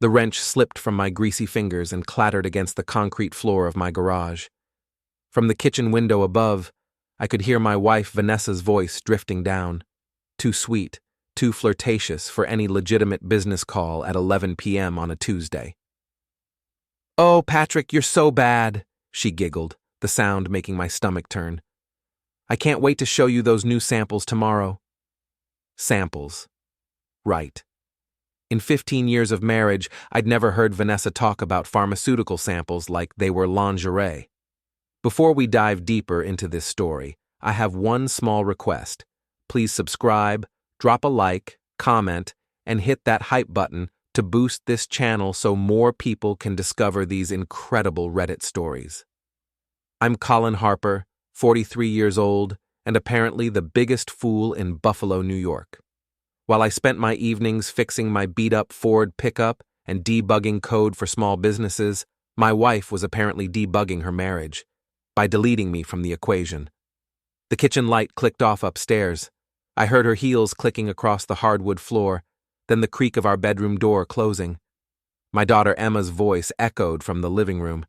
The wrench slipped from my greasy fingers and clattered against the concrete floor of my garage. From the kitchen window above, I could hear my wife Vanessa's voice drifting down. Too sweet, too flirtatious for any legitimate business call at 11 p.m. on a Tuesday. "Oh, Patrick, you're so bad," she giggled, the sound making my stomach turn. "I can't wait to show you those new samples tomorrow." Samples. Right. In 15 years of marriage, I'd never heard Vanessa talk about pharmaceutical samples like they were lingerie. Before we dive deeper into this story, I have one small request. Please subscribe, drop a like, comment, and hit that hype button to boost this channel so more people can discover these incredible Reddit stories. I'm Colin Harper, 43 years old, and apparently the biggest fool in Buffalo, New York. While I spent my evenings fixing my beat-up Ford pickup and debugging code for small businesses, my wife was apparently debugging her marriage by deleting me from the equation. The kitchen light clicked off upstairs. I heard her heels clicking across the hardwood floor, then the creak of our bedroom door closing. My daughter Emma's voice echoed from the living room.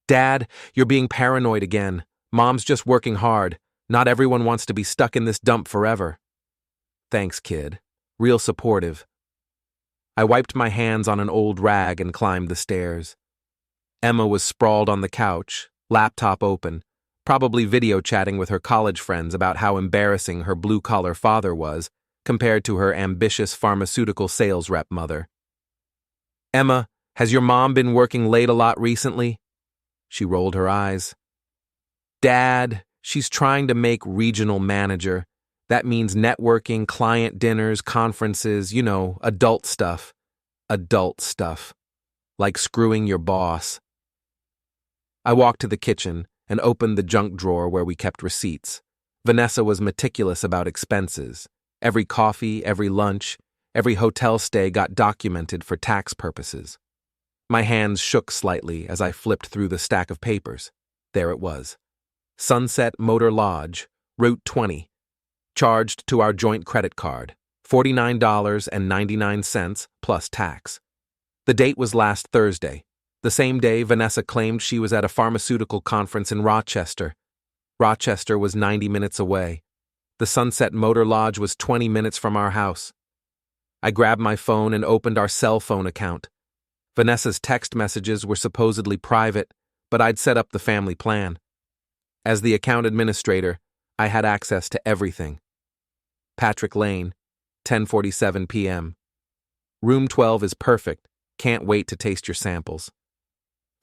"Dad, you're being paranoid again. Mom's just working hard. Not everyone wants to be stuck in this dump forever." "Thanks, kid. Real supportive." I wiped my hands on an old rag and climbed the stairs. Emma was sprawled on the couch, laptop open, probably video chatting with her college friends about how embarrassing her blue-collar father was compared to her ambitious pharmaceutical sales rep mother. "Emma, has your mom been working late a lot recently?" She rolled her eyes. "Dad, she's trying to make regional manager. That means networking, client dinners, conferences, adult stuff. Adult stuff. Like screwing your boss." I walked to the kitchen and opened the junk drawer where we kept receipts. Vanessa was meticulous about expenses. Every coffee, every lunch, every hotel stay got documented for tax purposes. My hands shook slightly as I flipped through the stack of papers. There it was. Sunset Motor Lodge, Route 20. Charged to our joint credit card, $49.99 plus tax. The date was last Thursday, the same day Vanessa claimed she was at a pharmaceutical conference in Rochester. Rochester was 90 minutes away. The Sunset Motor Lodge was 20 minutes from our house. I grabbed my phone and opened our cell phone account. Vanessa's text messages were supposedly private, but I'd set up the family plan. As the account administrator, I had access to everything. Patrick Lane, 10:47 p.m. Room 12 is perfect. Can't wait to taste your samples.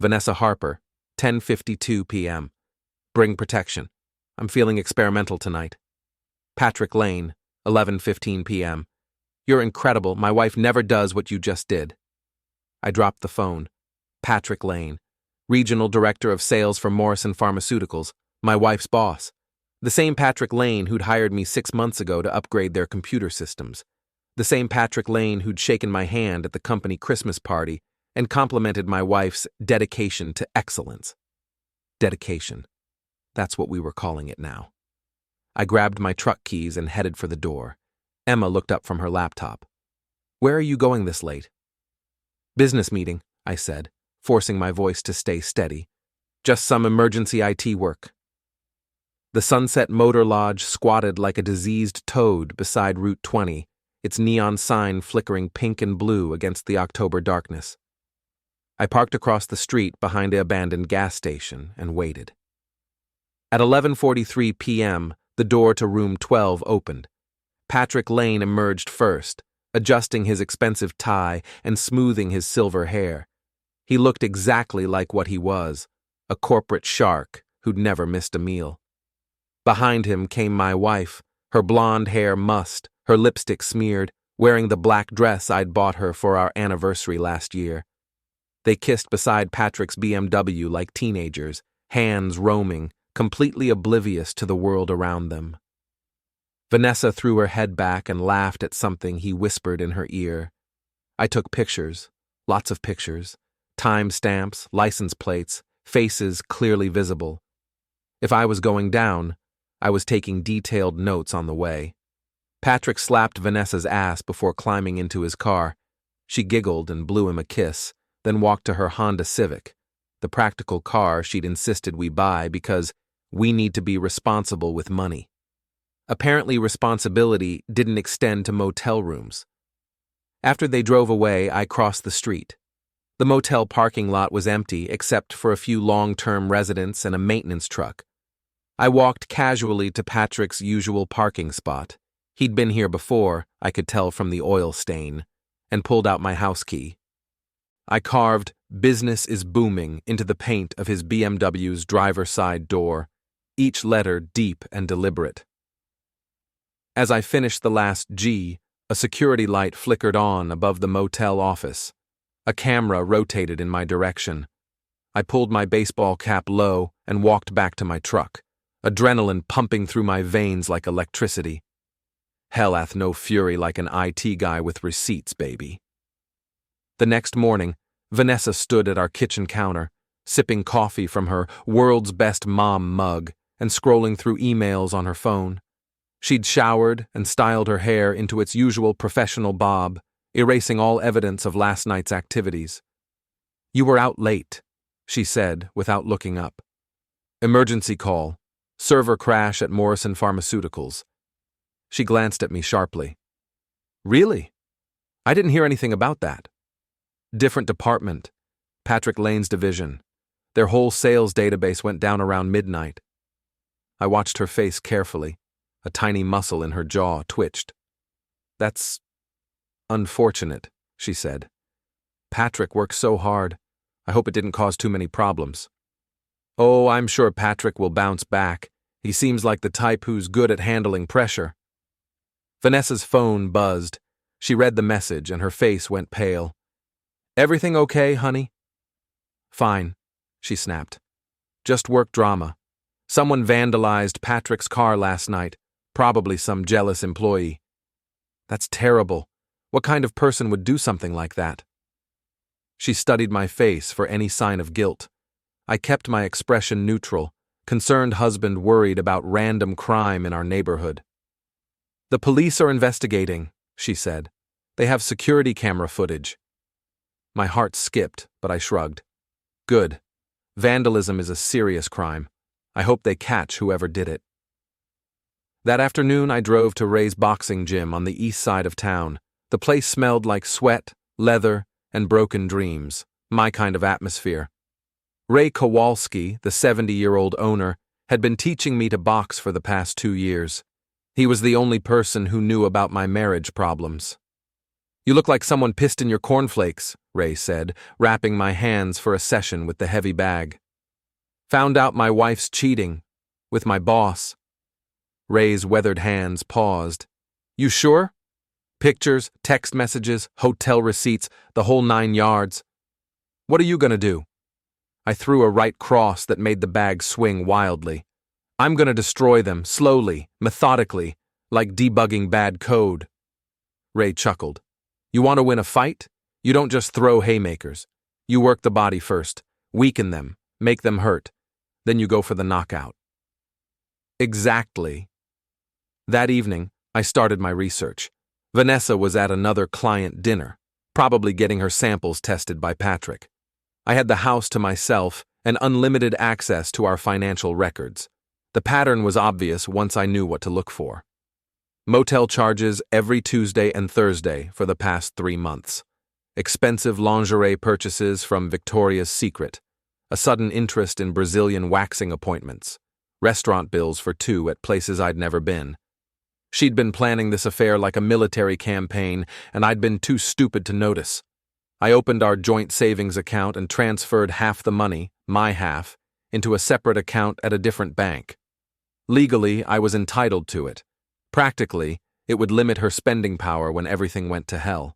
Vanessa Harper, 10:52 p.m. Bring protection. I'm feeling experimental tonight. Patrick Lane, 11:15 p.m. You're incredible. My wife never does what you just did. I dropped the phone. Patrick Lane, Regional Director of Sales for Morrison Pharmaceuticals, my wife's boss. The same Patrick Lane who'd hired me 6 months ago to upgrade their computer systems. The same Patrick Lane who'd shaken my hand at the company Christmas party and complimented my wife's dedication to excellence. Dedication. That's what we were calling it now. I grabbed my truck keys and headed for the door. Emma looked up from her laptop. "Where are you going this late?" "Business meeting," I said, forcing my voice to stay steady. "Just some emergency IT work." The Sunset Motor Lodge squatted like a diseased toad beside Route 20, its neon sign flickering pink and blue against the October darkness. I parked across the street behind an abandoned gas station and waited. At 11:43 p.m., the door to room 12 opened. Patrick Lane emerged first, adjusting his expensive tie and smoothing his silver hair. He looked exactly like what he was, a corporate shark who'd never missed a meal. Behind him came my wife, her blonde hair mussed, her lipstick smeared, wearing the black dress I'd bought her for our anniversary last year. They kissed beside Patrick's BMW like teenagers, hands roaming, completely oblivious to the world around them. Vanessa threw her head back and laughed at something he whispered in her ear. I took pictures, lots of pictures, time stamps, license plates, faces clearly visible. If I was going down, I was taking detailed notes on the way. Patrick slapped Vanessa's ass before climbing into his car. She giggled and blew him a kiss, then walked to her Honda Civic, the practical car she'd insisted we buy because we need to be responsible with money. Apparently, responsibility didn't extend to motel rooms. After they drove away, I crossed the street. The motel parking lot was empty except for a few long-term residents and a maintenance truck. I walked casually to Patrick's usual parking spot. He'd been here before, I could tell from the oil stain, and pulled out my house key. I carved "Business is Booming" into the paint of his BMW's driver's side door, each letter deep and deliberate. As I finished the last G, a security light flickered on above the motel office. A camera rotated in my direction. I pulled my baseball cap low and walked back to my truck, adrenaline pumping through my veins like electricity. Hell hath no fury like an IT guy with receipts, baby. The next morning, Vanessa stood at our kitchen counter, sipping coffee from her world's best mom mug and scrolling through emails on her phone. She'd showered and styled her hair into its usual professional bob, erasing all evidence of last night's activities. "You were out late," she said without looking up. "Emergency call. Server crash at Morrison Pharmaceuticals." She glanced at me sharply. "Really? I didn't hear anything about that." "Different department. Patrick Lane's division. Their whole sales database went down around midnight." I watched her face carefully. A tiny muscle in her jaw twitched. "That's unfortunate," she said. "Patrick worked so hard. I hope it didn't cause too many problems." "Oh, I'm sure Patrick will bounce back. He seems like the type who's good at handling pressure." Vanessa's phone buzzed. She read the message and her face went pale. "Everything okay, honey?" "Fine," she snapped. "Just work drama. Someone vandalized Patrick's car last night, probably some jealous employee." "That's terrible. What kind of person would do something like that?" She studied my face for any sign of guilt. I kept my expression neutral, concerned husband worried about random crime in our neighborhood. "The police are investigating," she said. "They have security camera footage." My heart skipped, but I shrugged. "Good. Vandalism is a serious crime. I hope they catch whoever did it." That afternoon, I drove to Ray's boxing gym on the east side of town. The place smelled like sweat, leather, and broken dreams, my kind of atmosphere. Ray Kowalski, the 70-year-old owner, had been teaching me to box for the past 2 years. He was the only person who knew about my marriage problems. "You look like someone pissed in your cornflakes," Ray said, wrapping my hands for a session with the heavy bag. "Found out my wife's cheating. With my boss." Ray's weathered hands paused. "You sure? Pictures, text messages, hotel receipts, the whole 9 yards. What are you gonna do?" I threw a right cross that made the bag swing wildly. "I'm gonna destroy them, slowly, methodically, like debugging bad code." Ray chuckled. "You want to win a fight? You don't just throw haymakers. You work the body first, weaken them, make them hurt. Then you go for the knockout." Exactly. That evening, I started my research. Vanessa was at another client dinner, probably getting her samples tested by Patrick. I had the house to myself and unlimited access to our financial records. The pattern was obvious once I knew what to look for. Motel charges every Tuesday and Thursday for the past 3 months. Expensive lingerie purchases from Victoria's Secret. A sudden interest in Brazilian waxing appointments. Restaurant bills for 2 at places I'd never been. She'd been planning this affair like a military campaign, and I'd been too stupid to notice. I opened our joint savings account and transferred half the money, my half, into a separate account at a different bank. Legally, I was entitled to it. Practically, it would limit her spending power when everything went to hell.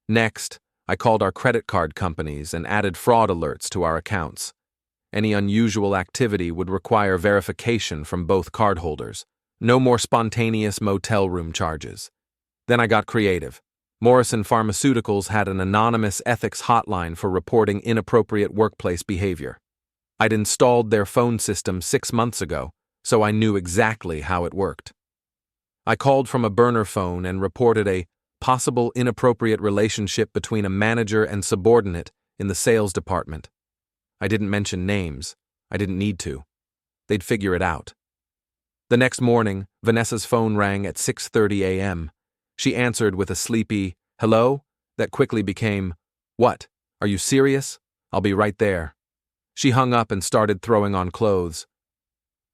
Next, I called our credit card companies and added fraud alerts to our accounts. Any unusual activity would require verification from both cardholders. No more spontaneous motel room charges. Then I got creative. Morrison Pharmaceuticals had an anonymous ethics hotline for reporting inappropriate workplace behavior. I'd installed their phone system 6 months ago, so I knew exactly how it worked. I called from a burner phone and reported a Possible inappropriate relationship between a manager and subordinate in the sales department. I didn't mention names. I didn't need to. They'd figure it out. The next morning, Vanessa's phone rang at 6:30 a.m. She answered with a sleepy, "Hello?" that quickly became, "What? Are you serious? I'll be right there." She hung up and started throwing on clothes.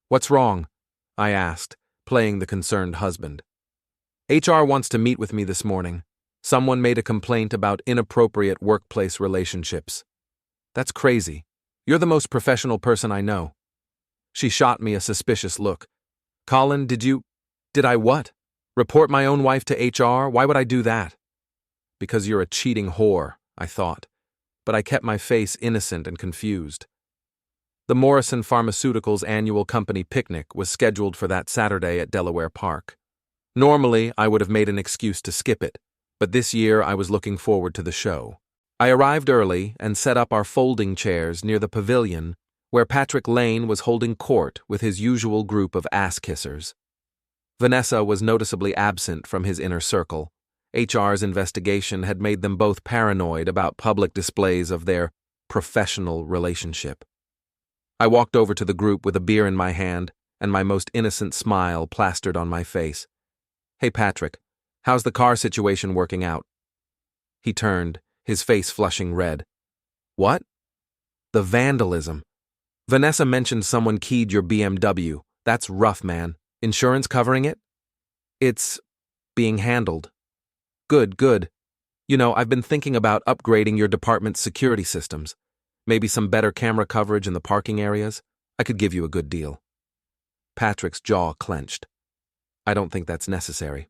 "What's wrong?" I asked, playing the concerned husband. "HR wants to meet with me this morning. Someone made a complaint about inappropriate workplace relationships." "That's crazy. You're the most professional person I know." She shot me a suspicious look. "Colin, did I what? Report my own wife to HR? Why would I do that?" "Because you're a cheating whore," I thought, but I kept my face innocent and confused. The Morrison Pharmaceutical's annual company picnic was scheduled for that Saturday at Delaware Park. Normally, I would have made an excuse to skip it, but this year I was looking forward to the show. I arrived early and set up our folding chairs near the pavilion where Patrick Lane was holding court with his usual group of ass-kissers. Vanessa was noticeably absent from his inner circle. HR's investigation had made them both paranoid about public displays of their professional relationship. I walked over to the group with a beer in my hand and my most innocent smile plastered on my face. "Hey Patrick, how's the car situation working out?" He turned, his face flushing red. "What?" "The vandalism. Vanessa mentioned someone keyed your BMW. That's rough, man. Insurance covering it?" "It's being handled." Good, good. I've been thinking about upgrading your department's security systems. Maybe some better camera coverage in the parking areas. I could give you a good deal." Patrick's jaw clenched. "I don't think that's necessary."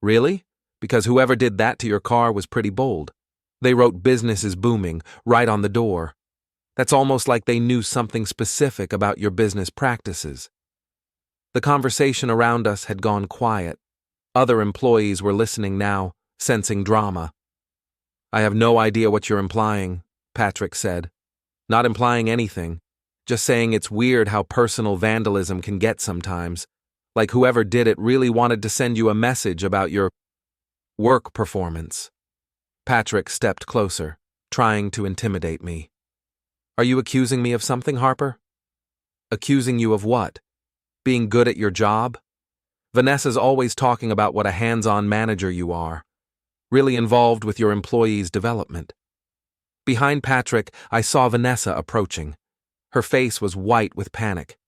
"Really? Because whoever did that to your car was pretty bold. They wrote 'business is booming' right on the door. That's almost like they knew something specific about your business practices." The conversation around us had gone quiet. Other employees were listening now, sensing drama. "I have no idea what you're implying," Patrick said. "Not implying anything. Just saying it's weird how personal vandalism can get sometimes. Like whoever did it really wanted to send you a message about your work performance." Patrick stepped closer, trying to intimidate me. "Are you accusing me of something, Harper?" "Accusing you of what? Being good at your job? Vanessa's always talking about what a hands-on manager you are, really involved with your employees' development." Behind Patrick, I saw Vanessa approaching. Her face was white with panic.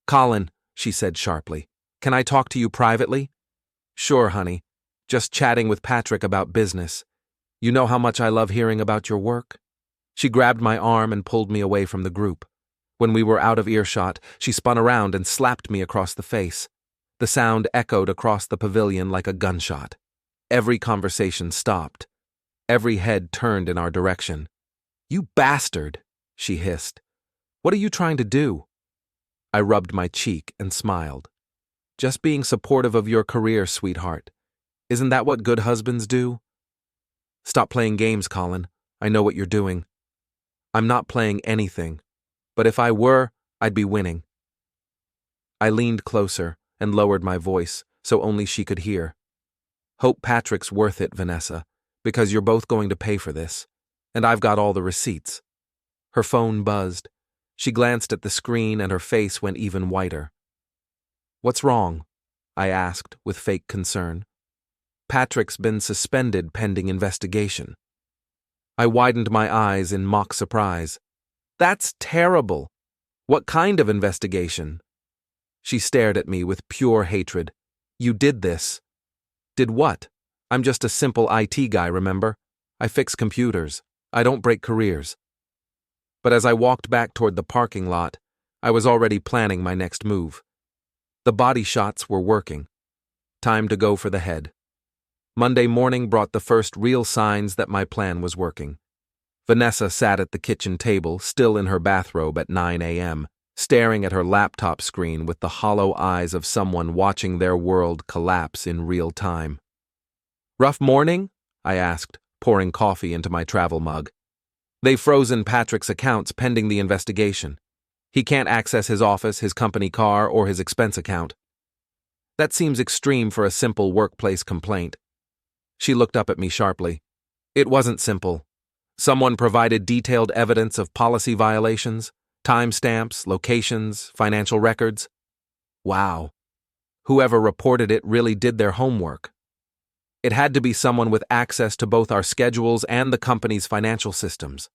"Colin," she said sharply, "can I talk to you privately?" "Sure, honey. Just chatting with Patrick about business. You know how much I love hearing about your work?" She grabbed my arm and pulled me away from the group. When we were out of earshot, she spun around and slapped me across the face. The sound echoed across the pavilion like a gunshot. Every conversation stopped. Every head turned in our direction. "You bastard," she hissed. "What are you trying to do?" I rubbed my cheek and smiled. "Just being supportive of your career, sweetheart. Isn't that what good husbands do?" "Stop playing games, Colin. I know what you're doing." "I'm not playing anything. But if I were, I'd be winning." I leaned closer and lowered my voice so only she could hear. "Hope Patrick's worth it, Vanessa, because you're both going to pay for this. And I've got all the receipts." Her phone buzzed. She glanced at the screen and her face went even whiter. "What's wrong?" I asked with fake concern. "Patrick's been suspended pending investigation." I widened my eyes in mock surprise. "That's terrible. What kind of investigation?" She stared at me with pure hatred. "You did this." "Did what? I'm just a simple IT guy, remember? I fix computers. I don't break careers." But as I walked back toward the parking lot, I was already planning my next move. The body shots were working. Time to go for the head. Monday morning brought the first real signs that my plan was working. Vanessa sat at the kitchen table, still in her bathrobe at 9 a.m., staring at her laptop screen with the hollow eyes of someone watching their world collapse in real time. "Rough morning?" I asked, pouring coffee into my travel mug. "They've frozen Patrick's accounts pending the investigation. He can't access his office, his company car, or his expense account." "That seems extreme for a simple workplace complaint." She looked up at me sharply. It wasn't simple. Someone provided detailed evidence of policy violations, timestamps, locations, financial records. Wow. Whoever reported it really did their homework. It had to be someone with access to both our schedules and the company's financial systems.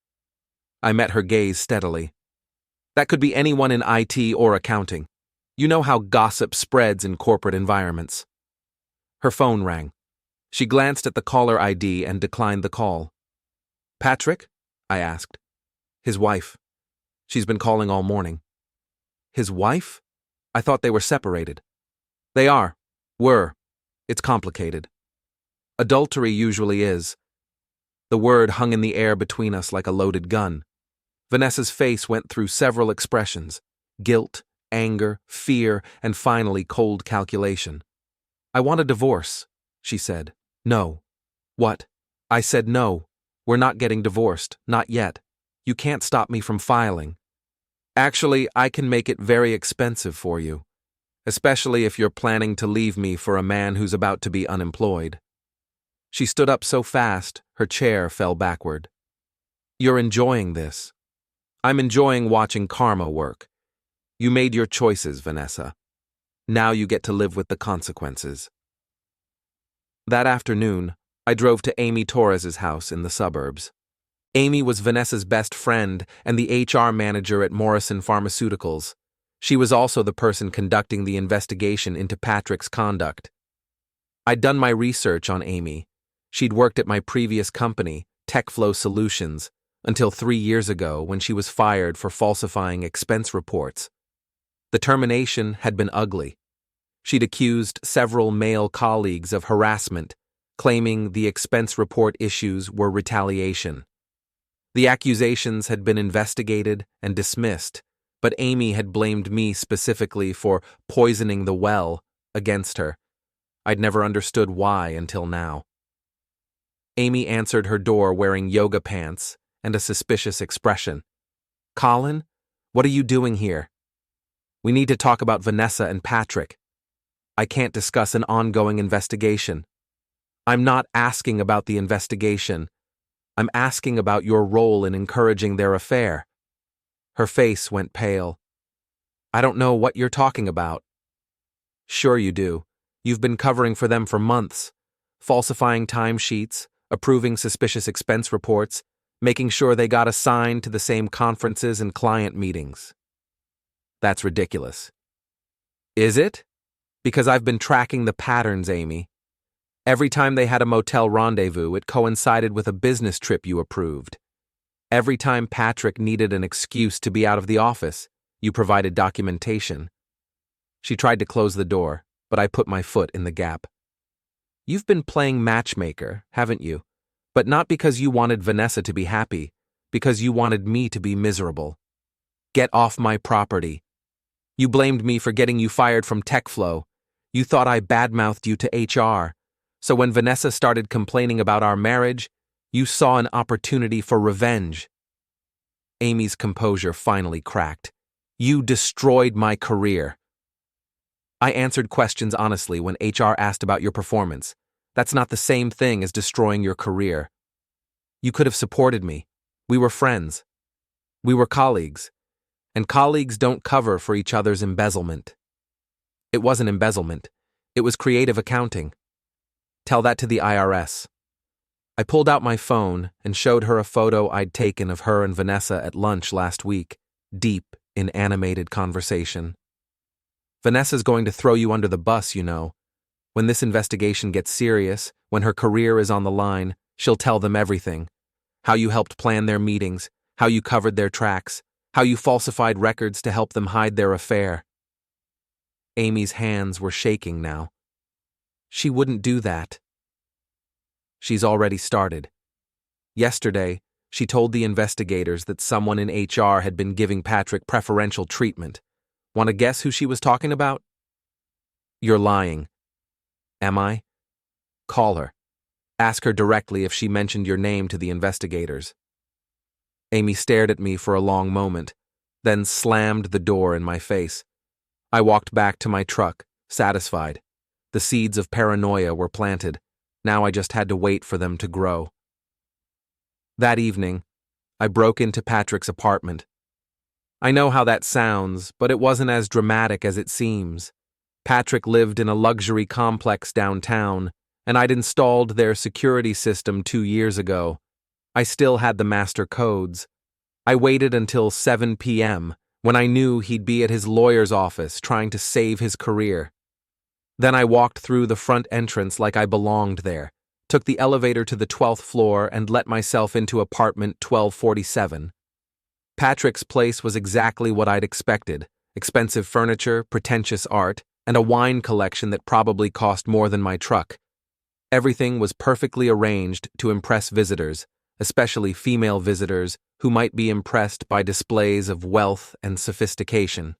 I met her gaze steadily. That could be anyone in IT or accounting. You know how gossip spreads in corporate environments. Her phone rang. She glanced at the caller ID and declined the call. Patrick? I asked. His wife. She's been calling all morning. His wife? I thought they were separated. They are. Were. It's complicated. Adultery usually is. The word hung in the air between us like a loaded gun. Vanessa's face went through several expressions: guilt, anger, fear, and finally cold calculation. I want a divorce, she said. No. What? I said no. We're not getting divorced, not yet. You can't stop me from filing. Actually, I can make it very expensive for you, especially if you're planning to leave me for a man who's about to be unemployed. She stood up so fast, her chair fell backward. You're enjoying this. I'm enjoying watching karma work. You made your choices, Vanessa. Now you get to live with the consequences. That afternoon, I drove to Amy Torres's house in the suburbs. Amy was Vanessa's best friend and the HR manager at Morrison Pharmaceuticals. She was also the person conducting the investigation into Patrick's conduct. I'd done my research on Amy. She'd worked at my previous company, TechFlow Solutions, until 3 years ago when she was fired for falsifying expense reports. The termination had been ugly. She'd accused several male colleagues of harassment, claiming the expense report issues were retaliation. The accusations had been investigated and dismissed, but Amy had blamed me specifically for poisoning the well against her. I'd never understood why until now. Amy answered her door wearing yoga pants and a suspicious expression. Colin, what are you doing here? We need to talk about Vanessa and Patrick. I can't discuss an ongoing investigation. I'm not asking about the investigation. I'm asking about your role in encouraging their affair. Her face went pale. I don't know what you're talking about. Sure you do. You've been covering for them for months, falsifying timesheets, approving suspicious expense reports, making sure they got assigned to the same conferences and client meetings. That's ridiculous. Is it? Because I've been tracking the patterns, Amy. Every time they had a motel rendezvous, it coincided with a business trip you approved. Every time Patrick needed an excuse to be out of the office, you provided documentation. She tried to close the door, but I put my foot in the gap. You've been playing matchmaker, haven't you? But not because you wanted Vanessa to be happy, because you wanted me to be miserable. Get off my property. You blamed me for getting you fired from TechFlow. You thought I badmouthed you to HR. So when Vanessa started complaining about our marriage, you saw an opportunity for revenge. Amy's composure finally cracked. You destroyed my career. I answered questions honestly when HR asked about your performance. That's not the same thing as destroying your career. You could have supported me. We were friends. We were colleagues. And colleagues don't cover for each other's embezzlement. It wasn't embezzlement. It was creative accounting. Tell that to the IRS. I pulled out my phone and showed her a photo I'd taken of her and Vanessa at lunch last week, deep in animated conversation. Vanessa's going to throw you under the bus, you know. When this investigation gets serious, when her career is on the line, she'll tell them everything. How you helped plan their meetings, how you covered their tracks, how you falsified records to help them hide their affair. Amy's hands were shaking now. She wouldn't do that. She's already started. Yesterday, she told the investigators that someone in HR had been giving Patrick preferential treatment. Want to guess who she was talking about? You're lying. Am I? Call her. Ask her directly if she mentioned your name to the investigators. Amy stared at me for a long moment, then slammed the door in my face. I walked back to my truck, satisfied. The seeds of paranoia were planted. Now I just had to wait for them to grow. That evening, I broke into Patrick's apartment. I know how that sounds, but it wasn't as dramatic as it seems. Patrick lived in a luxury complex downtown, and I'd installed their security system 2 years ago. I still had the master codes. I waited until 7 p.m., when I knew he'd be at his lawyer's office trying to save his career. Then I walked through the front entrance like I belonged there, took the elevator to the 12th floor, and let myself into apartment 1247. Patrick's place was exactly what I'd expected: expensive furniture, pretentious art, and a wine collection that probably cost more than my truck. Everything was perfectly arranged to impress visitors, especially female visitors who might be impressed by displays of wealth and sophistication.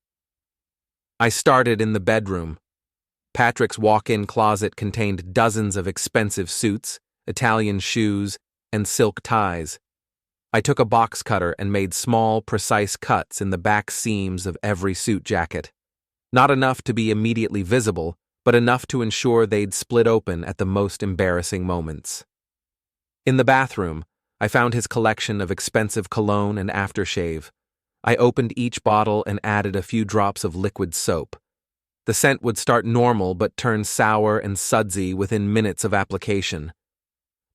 I started in the bedroom. Patrick's walk-in closet contained dozens of expensive suits, Italian shoes, and silk ties. I took a box cutter and made small, precise cuts in the back seams of every suit jacket. Not enough to be immediately visible, but enough to ensure they'd split open at the most embarrassing moments. In the bathroom, I found his collection of expensive cologne and aftershave. I opened each bottle and added a few drops of liquid soap. The scent would start normal but turn sour and sudsy within minutes of application.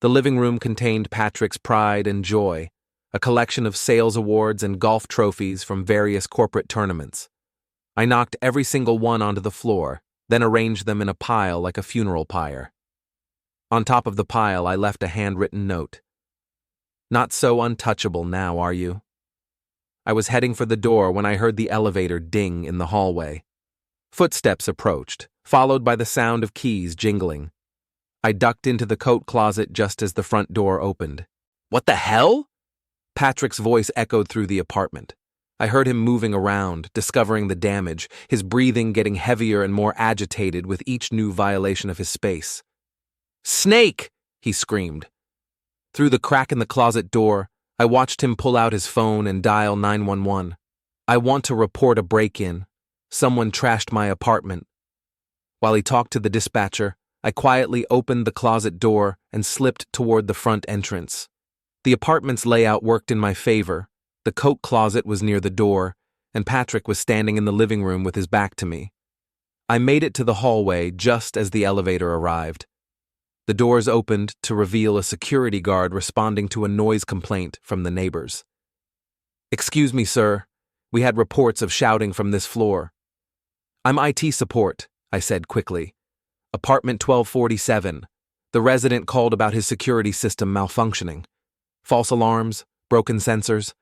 The living room contained Patrick's pride and joy, a collection of sales awards and golf trophies from various corporate tournaments. I knocked every single one onto the floor, then arranged them in a pile like a funeral pyre. On top of the pile, I left a handwritten note. "Not so untouchable now, are you?" I was heading for the door when I heard the elevator ding in the hallway. Footsteps approached, followed by the sound of keys jingling. I ducked into the coat closet just as the front door opened. "What the hell?" Patrick's voice echoed through the apartment. I heard him moving around, discovering the damage, his breathing getting heavier and more agitated with each new violation of his space. "Snake!" he screamed. Through the crack in the closet door, I watched him pull out his phone and dial 911. "I want to report a break-in. Someone trashed my apartment." While he talked to the dispatcher, I quietly opened the closet door and slipped toward the front entrance. The apartment's layout worked in my favor. The coat closet was near the door, and Patrick was standing in the living room with his back to me. I made it to the hallway just as the elevator arrived. The doors opened to reveal a security guard responding to a noise complaint from the neighbors. "Excuse me, sir. We had reports of shouting from this floor." "I'm IT support," I said quickly. "Apartment 1247. The resident called about his security system malfunctioning. False alarms, broken sensors.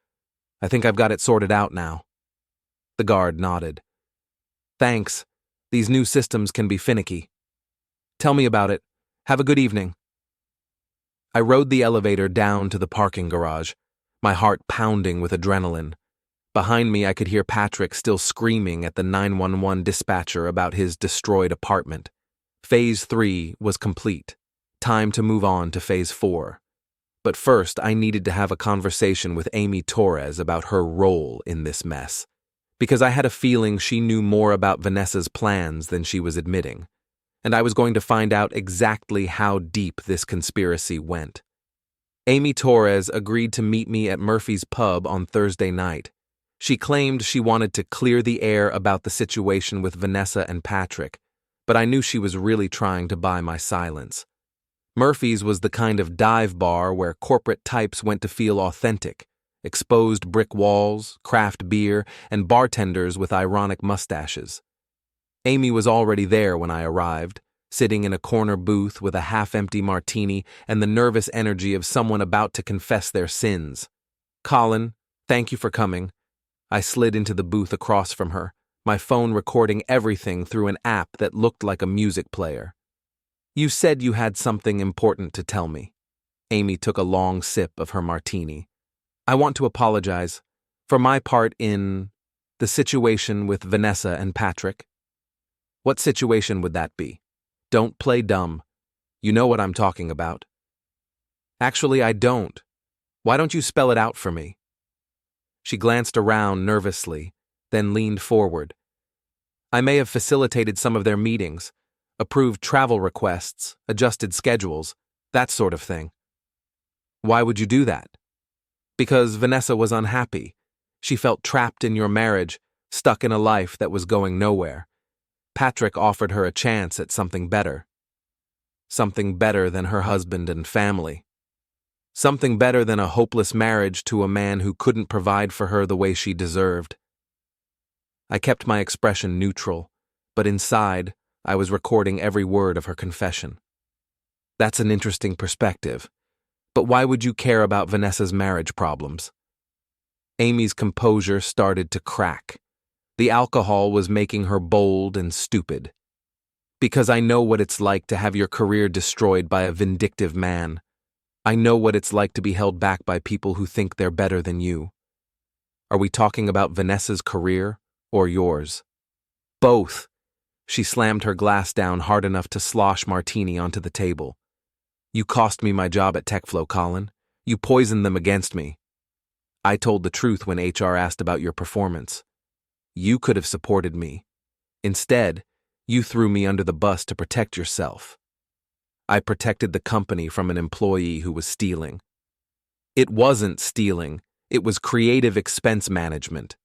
I think I've got it sorted out now." The guard nodded. "Thanks. These new systems can be finicky. Tell me about it. Have a good evening." I rode the elevator down to the parking garage, my heart pounding with adrenaline. Behind me, I could hear Patrick still screaming at the 911 dispatcher about his destroyed apartment. Phase 3 was complete. Time to move on to Phase 4. But first, I needed to have a conversation with Amy Torres about her role in this mess, because I had a feeling she knew more about Vanessa's plans than she was admitting, and I was going to find out exactly how deep this conspiracy went. Amy Torres agreed to meet me at Murphy's Pub on Thursday night. She claimed she wanted to clear the air about the situation with Vanessa and Patrick, but I knew she was really trying to buy my silence. Murphy's was the kind of dive bar where corporate types went to feel authentic: exposed brick walls, craft beer, and bartenders with ironic mustaches. Amy was already there when I arrived, sitting in a corner booth with a half-empty martini and the nervous energy of someone about to confess their sins. "Colin, thank you for coming." I slid into the booth across from her, my phone recording everything through an app that looked like a music player. "You said you had something important to tell me." Amy took a long sip of her martini. "I want to apologize for my part in the situation with Vanessa and Patrick." "What situation would that be? Don't play dumb. You know what I'm talking about." "Actually, I don't. Why don't you spell it out for me?" She glanced around nervously, then leaned forward. "I may have facilitated some of their meetings. approved travel requests, adjusted schedules, that sort of thing. Why would you do that? Because Vanessa was unhappy. She felt trapped in your marriage, stuck in a life that was going nowhere. Patrick offered her a chance at something better. Something better than her husband and family. Something better than a hopeless marriage to a man who couldn't provide for her the way she deserved. I kept my expression neutral, but inside, I was recording every word of her confession. That's an interesting perspective. But why would you care about Vanessa's marriage problems? Amy's composure started to crack. The alcohol was making her bold and stupid. Because I know what it's like to have your career destroyed by a vindictive man. I know what it's like to be held back by people who think they're better than you. Are we talking about Vanessa's career or yours? Both. She slammed her glass down hard enough to slosh martini onto the table. You cost me my job at TechFlow, Colin. You poisoned them against me. I told the truth when HR asked about your performance. You could have supported me. Instead, you threw me under the bus to protect yourself. I protected the company from an employee who was stealing. It wasn't stealing, it was creative expense management.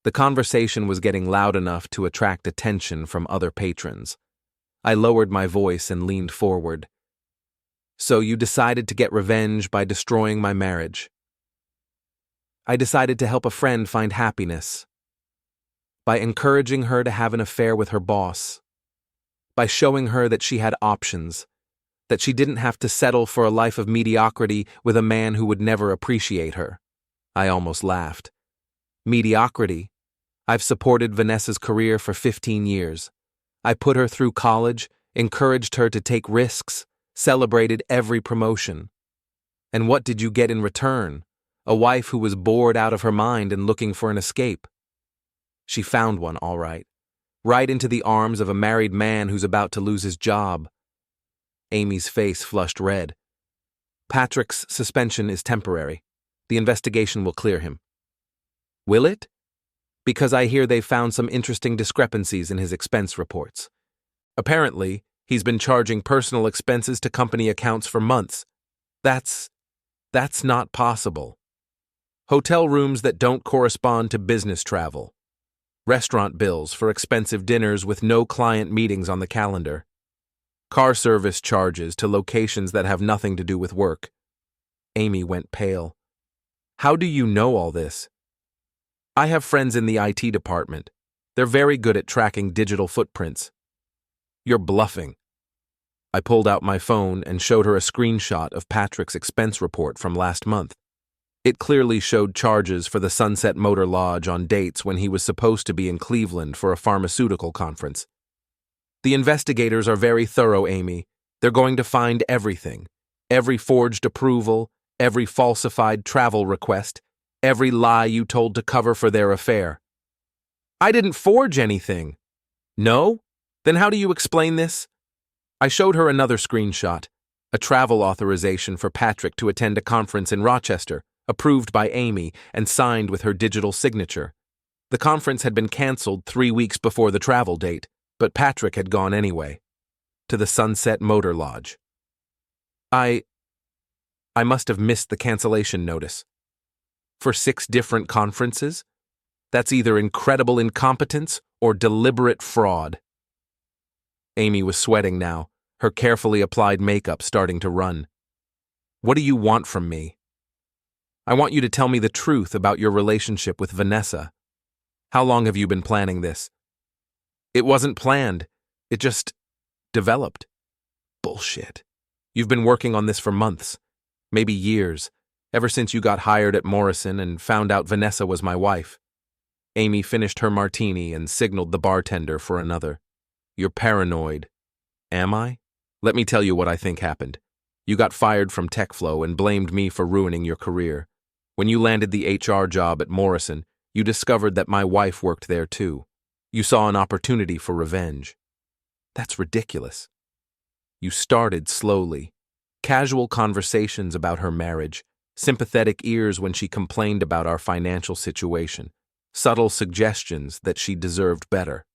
The conversation was getting loud enough to attract attention from other patrons. I lowered my voice and leaned forward. So you decided to get revenge by destroying my marriage. I decided to help a friend find happiness. By encouraging her to have an affair with her boss. By showing her that she had options, that she didn't have to settle for a life of mediocrity with a man who would never appreciate her. I almost laughed. Mediocrity? I've supported Vanessa's career for 15 years. I put her through college, encouraged her to take risks, celebrated every promotion. And what did you get in return? A wife who was bored out of her mind and looking for an escape. She found one, all right. Right into the arms of a married man who's about to lose his job. Amy's face flushed red. Patrick's suspension is temporary. The investigation will clear him. Will it? Because I hear they've found some interesting discrepancies in his expense reports. Apparently, he's been charging personal expenses to company accounts for months. That's not possible. Hotel rooms that don't correspond to business travel. Restaurant bills for expensive dinners with no client meetings on the calendar. Car service charges to locations that have nothing to do with work. Amy went pale. How do you know all this? I have friends in the IT department. They're very good at tracking digital footprints. You're bluffing. I pulled out my phone and showed her a screenshot of Patrick's expense report from last month. It clearly showed charges for the Sunset Motor Lodge on dates when he was supposed to be in Cleveland for a pharmaceutical conference. The investigators are very thorough, Amy. They're going to find everything. Every forged approval, every falsified travel request, every lie you told to cover for their affair. I didn't forge anything. No? Then how do you explain this? I showed her another screenshot, a travel authorization for Patrick to attend a conference in Rochester, approved by Amy and signed with her digital signature. The conference had been canceled 3 weeks before the travel date, but Patrick had gone anyway. To the Sunset Motor Lodge. I must have missed the cancellation notice. For 6 different conferences? That's either incredible incompetence or deliberate fraud. Amy was sweating now, her carefully applied makeup starting to run. What do you want from me? I want you to tell me the truth about your relationship with Vanessa. How long have you been planning this? It wasn't planned. It just developed. Bullshit. You've been working on this for months, maybe years, ever since you got hired at Morrison and found out Vanessa was my wife. Amy finished her martini and signaled the bartender for another. You're paranoid. Am I? Let me tell you what I think happened. You got fired from TechFlow and blamed me for ruining your career. When you landed the HR job at Morrison, you discovered that my wife worked there too. You saw an opportunity for revenge. That's ridiculous. You started slowly. Casual conversations about her marriage, sympathetic ears when she complained about our financial situation, subtle suggestions that she deserved better.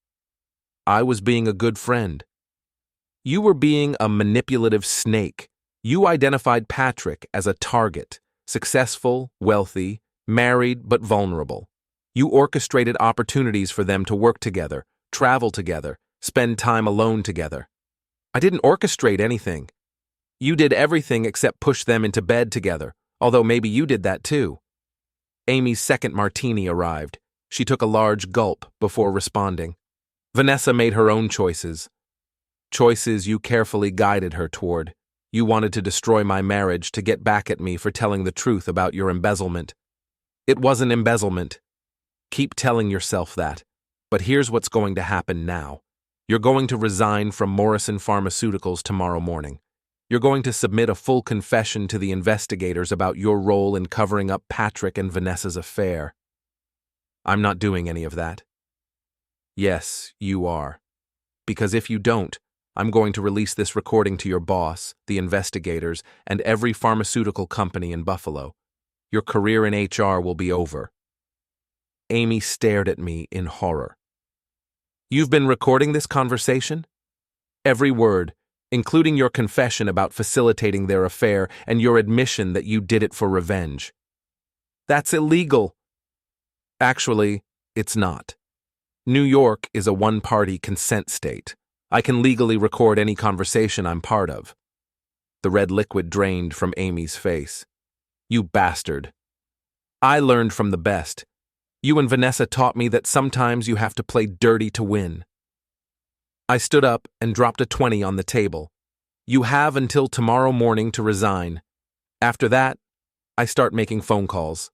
I was being a good friend. You were being a manipulative snake. You identified Patrick as a target, successful, wealthy, married but vulnerable. You orchestrated opportunities for them to work together, travel together, spend time alone together. I didn't orchestrate anything. You did everything except push them into bed together, although maybe you did that too. Amy's second martini arrived. She took a large gulp before responding. Vanessa made her own choices. Choices you carefully guided her toward. You wanted to destroy my marriage to get back at me for telling the truth about your embezzlement. It wasn't embezzlement. Keep telling yourself that. But here's what's going to happen now. You're going to resign from Morrison Pharmaceuticals tomorrow morning. You're going to submit a full confession to the investigators about your role in covering up Patrick and Vanessa's affair. I'm not doing any of that. Yes, you are. Because if you don't, I'm going to release this recording to your boss, the investigators, and every pharmaceutical company in Buffalo. Your career in HR will be over. Amy stared at me in horror. You've been recording this conversation? Every word, including your confession about facilitating their affair and your admission that you did it for revenge. That's illegal. Actually, it's not. New York is a one-party consent state. I can legally record any conversation I'm part of. The red liquid drained from Amy's face. You bastard. I learned from the best. You and Vanessa taught me that sometimes you have to play dirty to win. I stood up and dropped a 20 on the table. You have until tomorrow morning to resign. After that, I start making phone calls.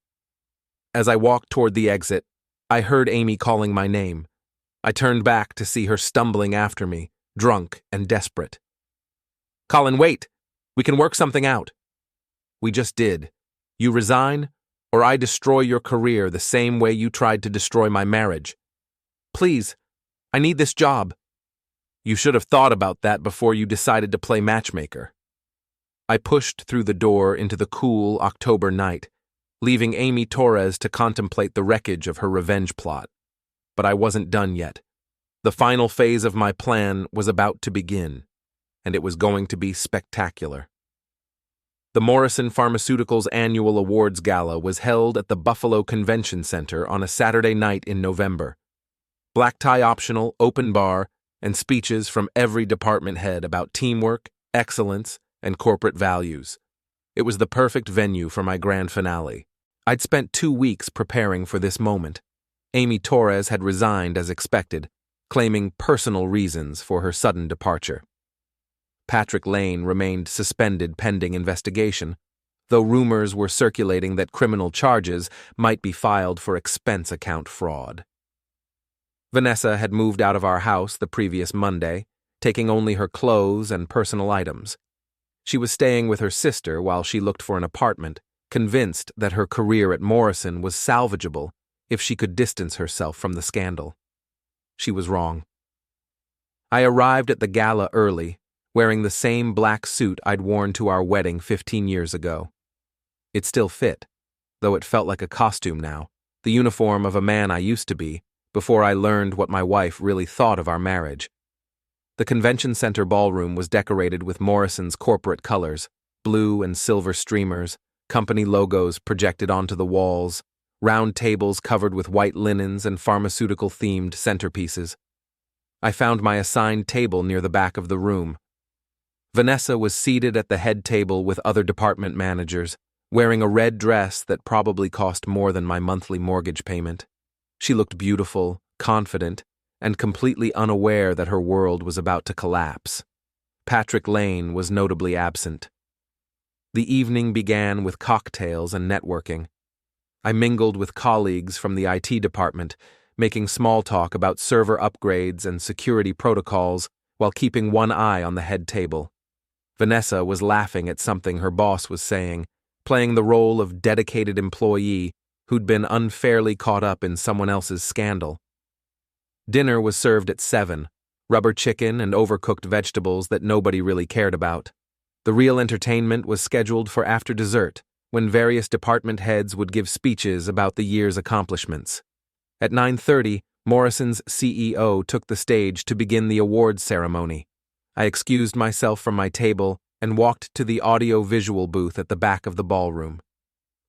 As I walked toward the exit, I heard Amy calling my name. I turned back to see her stumbling after me, drunk and desperate. Colin, wait! We can work something out. We just did. You resign, or I destroy your career the same way you tried to destroy my marriage. Please, I need this job. You should have thought about that before you decided to play matchmaker. I pushed through the door into the cool October night, leaving Amy Torres to contemplate the wreckage of her revenge plot. But I wasn't done yet. The final phase of my plan was about to begin, and it was going to be spectacular. The Morrison Pharmaceuticals Annual Awards Gala was held at the Buffalo Convention Center on a Saturday night in November. Black tie optional, open bar, and speeches from every department head about teamwork, excellence, and corporate values. It was the perfect venue for my grand finale. I'd spent 2 weeks preparing for this moment. Amy Torres had resigned as expected, claiming personal reasons for her sudden departure. Patrick Lane remained suspended pending investigation, though rumors were circulating that criminal charges might be filed for expense account fraud. Vanessa had moved out of our house the previous Monday, taking only her clothes and personal items. She was staying with her sister while she looked for an apartment, convinced that her career at Morrison was salvageable if she could distance herself from the scandal. She was wrong. I arrived at the gala early, wearing the same black suit I'd worn to our wedding 15 years ago. It still fit, though it felt like a costume now, the uniform of a man I used to be, before I learned what my wife really thought of our marriage. The convention center ballroom was decorated with Morrison's corporate colors, blue and silver streamers, company logos projected onto the walls, round tables covered with white linens and pharmaceutical-themed centerpieces. I found my assigned table near the back of the room. Vanessa was seated at the head table with other department managers, wearing a red dress that probably cost more than my monthly mortgage payment. She looked beautiful, confident, and completely unaware that her world was about to collapse. Patrick Lane was notably absent. The evening began with cocktails and networking. I mingled with colleagues from the IT department, making small talk about server upgrades and security protocols while keeping one eye on the head table. Vanessa was laughing at something her boss was saying, playing the role of dedicated employee who'd been unfairly caught up in someone else's scandal. Dinner was served at 7, rubber chicken and overcooked vegetables that nobody really cared about. The real entertainment was scheduled for after dessert, when various department heads would give speeches about the year's accomplishments. At 9:30, Morrison's CEO took the stage to begin the awards ceremony. I excused myself from my table and walked to the audio-visual booth at the back of the ballroom.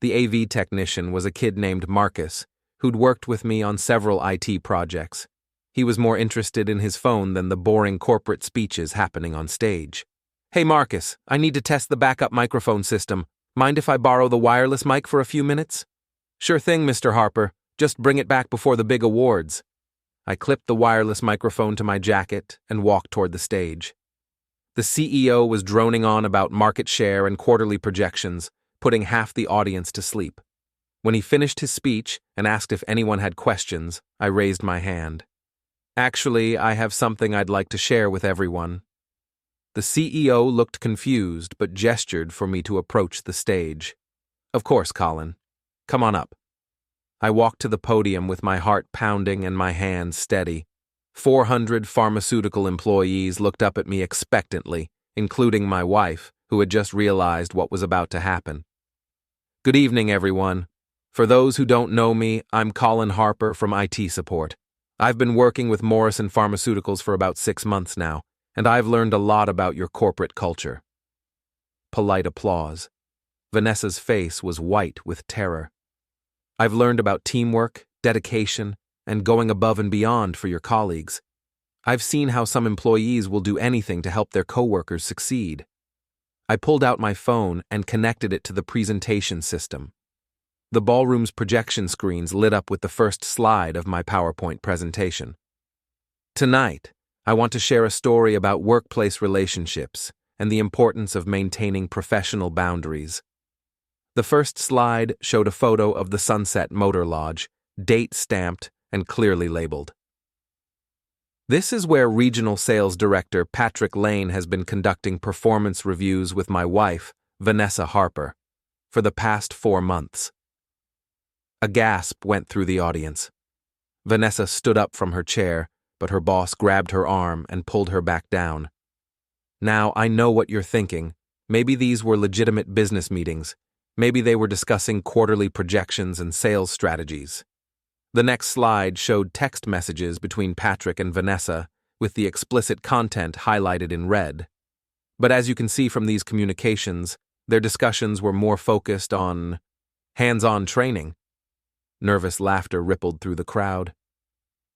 The AV technician was a kid named Marcus, who'd worked with me on several IT projects. He was more interested in his phone than the boring corporate speeches happening on stage. "Hey Marcus, I need to test the backup microphone system. Mind if I borrow the wireless mic for a few minutes?" "Sure thing, Mr. Harper. Just bring it back before the big awards." I clipped the wireless microphone to my jacket and walked toward the stage. The CEO was droning on about market share and quarterly projections, putting half the audience to sleep. When he finished his speech and asked if anyone had questions, I raised my hand. "Actually, I have something I'd like to share with everyone." The CEO looked confused but gestured for me to approach the stage. "Of course, Colin. Come on up." I walked to the podium with my heart pounding and my hands steady. 400 pharmaceutical employees looked up at me expectantly, including my wife, who had just realized what was about to happen. "Good evening, everyone. For those who don't know me, I'm Colin Harper from IT support. I've been working with Morrison Pharmaceuticals for about 6 months now, and I've learned a lot about your corporate culture." Polite applause. Vanessa's face was white with terror. "I've learned about teamwork, dedication, and going above and beyond for your colleagues. I've seen how some employees will do anything to help their coworkers succeed." I pulled out my phone and connected it to the presentation system. The ballroom's projection screens lit up with the first slide of my PowerPoint presentation. "Tonight, I want to share a story about workplace relationships and the importance of maintaining professional boundaries." The first slide showed a photo of the Sunset Motor Lodge, date stamped and clearly labeled. "This is where Regional Sales Director Patrick Lane has been conducting performance reviews with my wife, Vanessa Harper, for the past 4 months." A gasp went through the audience. Vanessa stood up from her chair, but her boss grabbed her arm and pulled her back down. "Now, I know what you're thinking. Maybe these were legitimate business meetings. Maybe they were discussing quarterly projections and sales strategies." The next slide showed text messages between Patrick and Vanessa, with the explicit content highlighted in red. But as you can see from these communications, their discussions were more focused on hands-on training. Nervous laughter rippled through the crowd.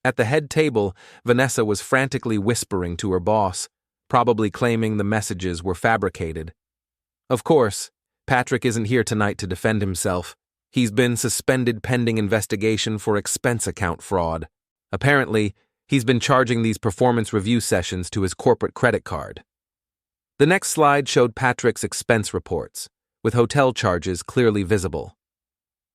At the head table, Vanessa was frantically whispering to her boss, probably claiming the messages were fabricated. Of course, Patrick isn't here tonight to defend himself. He's been suspended pending investigation for expense account fraud. Apparently, he's been charging these performance review sessions to his corporate credit card. The next slide showed Patrick's expense reports, with hotel charges clearly visible.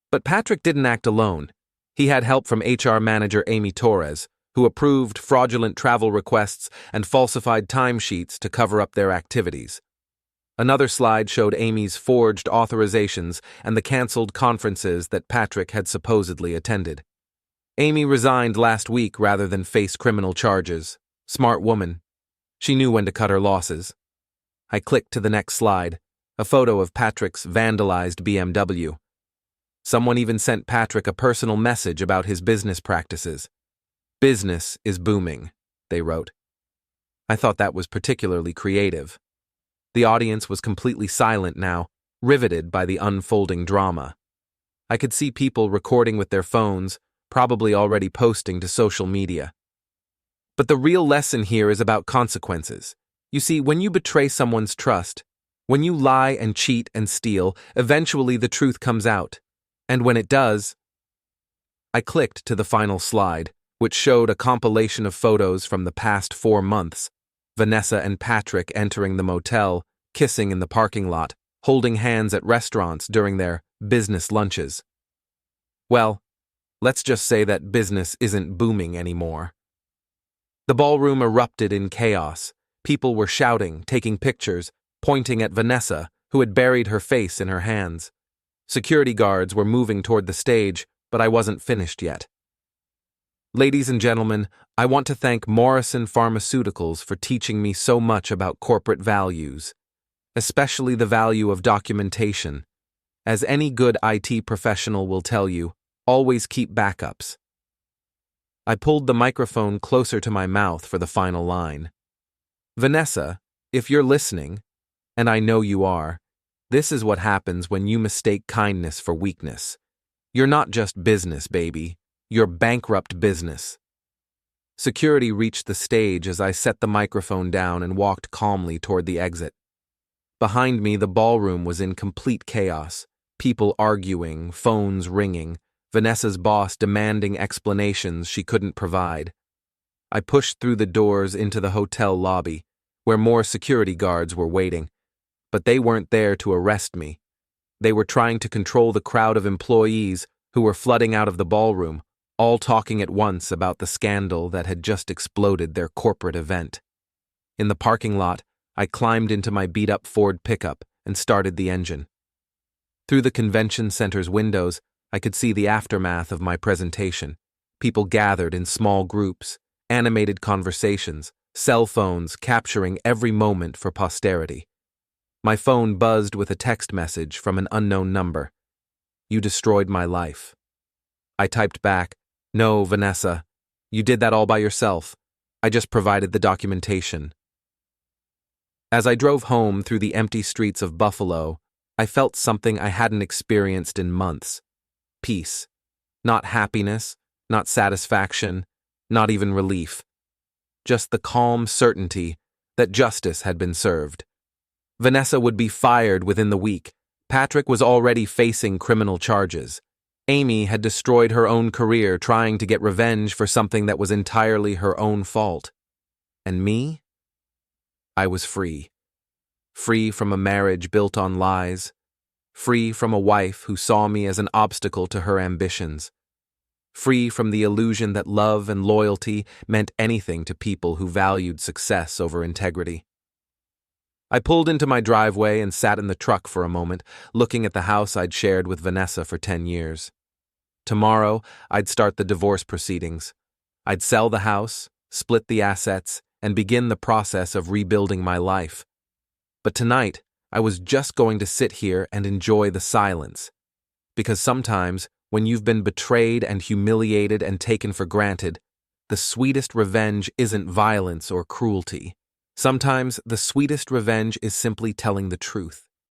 But Patrick didn't act alone. He had help from HR manager Amy Torres, who approved fraudulent travel requests and falsified timesheets to cover up their activities. Another slide showed Amy's forged authorizations and the canceled conferences that Patrick had supposedly attended. Amy resigned last week rather than face criminal charges. Smart woman. She knew when to cut her losses. I clicked to the next slide, a photo of Patrick's vandalized BMW. Someone even sent Patrick a personal message about his business practices. "Business is booming," they wrote. I thought that was particularly creative. The audience was completely silent now, riveted by the unfolding drama. I could see people recording with their phones, probably already posting to social media. But the real lesson here is about consequences. You see, when you betray someone's trust, when you lie and cheat and steal, eventually the truth comes out. And when it does, I clicked to the final slide, which showed a compilation of photos from the past 4 months. Vanessa and Patrick entering the motel, kissing in the parking lot, holding hands at restaurants during their business lunches. Well, let's just say that business isn't booming anymore. The ballroom erupted in chaos. People were shouting, taking pictures, pointing at Vanessa, who had buried her face in her hands. Security guards were moving toward the stage, but I wasn't finished yet. Ladies and gentlemen, I want to thank Morrison Pharmaceuticals for teaching me so much about corporate values, especially the value of documentation. As any good IT professional will tell you, always keep backups. I pulled the microphone closer to my mouth for the final line. Vanessa, if you're listening, and I know you are, this is what happens when you mistake kindness for weakness. You're not just business, baby. You're bankrupt business. Security reached the stage as I set the microphone down and walked calmly toward the exit. Behind me, the ballroom was in complete chaos. People arguing, phones ringing, Vanessa's boss demanding explanations she couldn't provide. I pushed through the doors into the hotel lobby, where more security guards were waiting. But they weren't there to arrest me. They were trying to control the crowd of employees who were flooding out of the ballroom, all talking at once about the scandal that had just exploded their corporate event. In the parking lot, I climbed into my beat-up Ford pickup and started the engine. Through the convention center's windows, I could see the aftermath of my presentation. People gathered in small groups, animated conversations, cell phones capturing every moment for posterity. My phone buzzed with a text message from an unknown number. "You destroyed my life." I typed back, "No, Vanessa, you did that all by yourself. I just provided the documentation." As I drove home through the empty streets of Buffalo, I felt something I hadn't experienced in months. Peace. Not happiness, not satisfaction, not even relief. Just the calm certainty that justice had been served. Vanessa would be fired within the week. Patrick was already facing criminal charges. Amy had destroyed her own career trying to get revenge for something that was entirely her own fault. And me? I was free. Free from a marriage built on lies. Free from a wife who saw me as an obstacle to her ambitions. Free from the illusion that love and loyalty meant anything to people who valued success over integrity. I pulled into my driveway and sat in the truck for a moment, looking at the house I'd shared with Vanessa for 10 years. Tomorrow, I'd start the divorce proceedings. I'd sell the house, split the assets, and begin the process of rebuilding my life. But tonight, I was just going to sit here and enjoy the silence. Because sometimes, when you've been betrayed and humiliated and taken for granted, the sweetest revenge isn't violence or cruelty. Sometimes, the sweetest revenge is simply telling the truth.